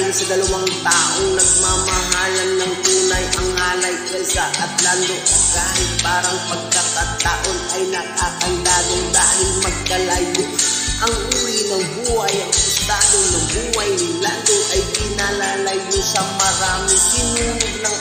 dahil sa dalawang taong nagmamahalan ng tunay, ang alay, Elsa at Lando. Kahit parang pagkakataon ay nakakandadong dahil magkalayo ang uri ng buhay, ang estado ng buhay ni Lando ay pinalalayo sa marami. Sinunog ng